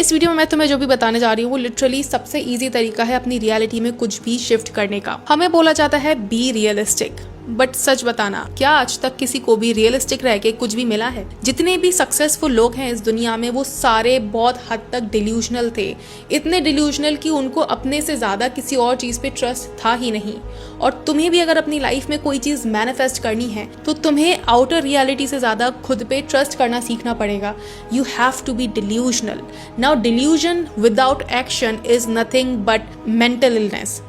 इस वीडियो में मैं तुम्हें जो भी बताने जा रही हूँ वो लिटरली सबसे इजी तरीका है अपनी रियलिटी में कुछ भी शिफ्ट करने का। हमें बोला जाता है बी रियलिस्टिक, बट सच बताना, क्या आज तक किसी को भी रियलिस्टिक रह के कुछ भी मिला है? जितने भी सक्सेसफुल लोग हैं इस दुनिया में वो सारे बहुत हद तक डिल्यूजनल थे। इतने डिल्यूजनल कि उनको अपने से ज्यादा किसी और चीज पे ट्रस्ट था ही नहीं। और तुम्हें भी अगर अपनी लाइफ में कोई चीज मैनिफेस्ट करनी है तो तुम्हें आउटर रियलिटी से ज्यादा खुद पे ट्रस्ट करना सीखना पड़ेगा। You have to be delusional. Now delusion without action is nothing but mental illness.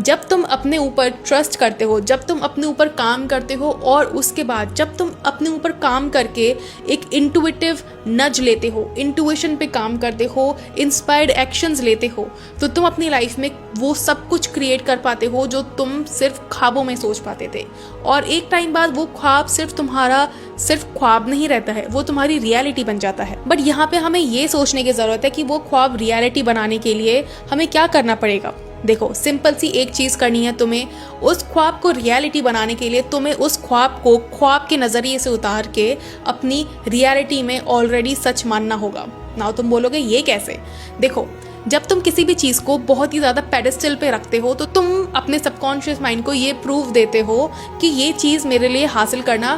जब तुम अपने ऊपर ट्रस्ट करते हो, जब तुम अपने ऊपर काम करते हो और उसके बाद जब तुम अपने ऊपर काम करके एक इंटुइटिव नज लेते हो, इंटुइशन पे काम करते हो, इंस्पायर्ड एक्शंस लेते हो, तो तुम अपनी लाइफ में वो सब कुछ क्रिएट कर पाते हो जो तुम सिर्फ ख्वाबों में सोच पाते थे। और एक टाइम बाद वो ख्वाब सिर्फ तुम्हारा सिर्फ ख्वाब नहीं रहता है, वो तुम्हारी रियलिटी बन जाता है। बट यहाँ पे हमें ये सोचने की जरूरत है कि वो ख्वाब रियलिटी बनाने के लिए हमें क्या करना पड़ेगा। देखो, सिंपल सी एक चीज करनी है तुम्हें। उस ख्वाब को रियलिटी बनाने के लिए तुम्हें उस ख्वाब को ख्वाब के नजरिए से उतार के अपनी रियलिटी में ऑलरेडी सच मानना होगा। नाउ तुम बोलोगे ये कैसे? देखो, जब तुम किसी भी चीज को बहुत ही ज्यादा पेडेस्टल पे रखते हो तो तुम अपने सबकॉन्शियस माइंड को ये प्रूव देते हो कि ये चीज मेरे लिए हासिल करना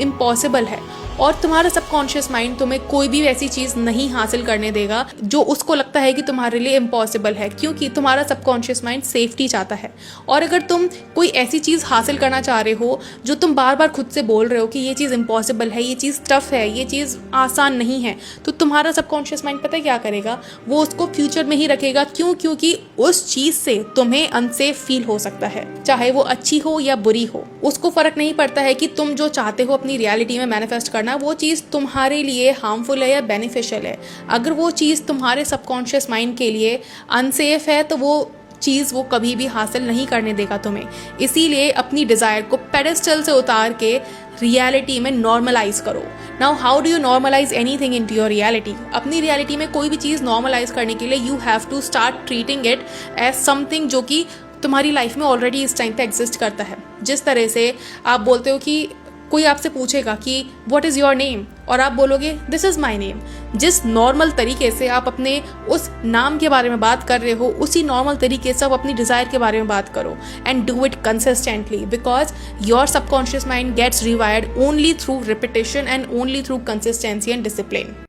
इम्पॉसिबल है। और तुम्हारा सबकॉन्शियस माइंड तुम्हें कोई भी ऐसी चीज नहीं हासिल करने देगा जो उसको लगता है कि तुम्हारे लिए इम्पॉसिबल है, क्योंकि तुम्हारा सबकॉन्शियस माइंड सेफ्टी चाहता है। और अगर तुम कोई ऐसी चीज हासिल करना चाह रहे हो जो तुम बार बार खुद से बोल रहे हो कि ये चीज इम्पॉसिबल है, ये चीज टफ है, ये चीज आसान नहीं है, तो तुम्हारा सबकॉन्शियस माइंड पता है क्या करेगा? वो उसको फ्यूचर में ही रखेगा। क्यों? क्योंकि उस चीज से तुम्हें अनसेफ फील हो सकता है, चाहे वो अच्छी हो या बुरी हो। उसको फर्क नहीं पड़ता है कि तुम जो चाहते हो अपनी रियलिटी में मैनिफेस्ट करना, वो चीज तुम्हारे लिए हार्मफुल है या बेनिफिशियल है। अगर वो चीज तुम्हारे सबकॉन्शियस माइंड के लिए अनसेफ है तो वो चीज वो कभी भी हासिल नहीं करने देगा तुम्हें। इसीलिए अपनी डिजायर को पेडेस्टल से उतार के रियलिटी में नॉर्मलाइज करो। Now how do you normalise anything into your reality? अपनी रियलिटी में कोई भी चीज नॉर्मलाइज करने के लिए you have to start treating it as something जो कि तुम्हारी लाइफ में ऑलरेडी इस टाइम पे एग्जिस्ट करता है। जिस तरह से आप बोलते हो कि कोई आपसे पूछेगा कि व्हाट इज़ योर नेम, और आप बोलोगे दिस इज़ माई नेम। जिस नॉर्मल तरीके से आप अपने उस नाम के बारे में बात कर रहे हो, उसी नॉर्मल तरीके से आप अपनी डिज़ायर के बारे में बात करो and do it consistently, because your subconscious mind gets rewired only through repetition and only through consistency and discipline.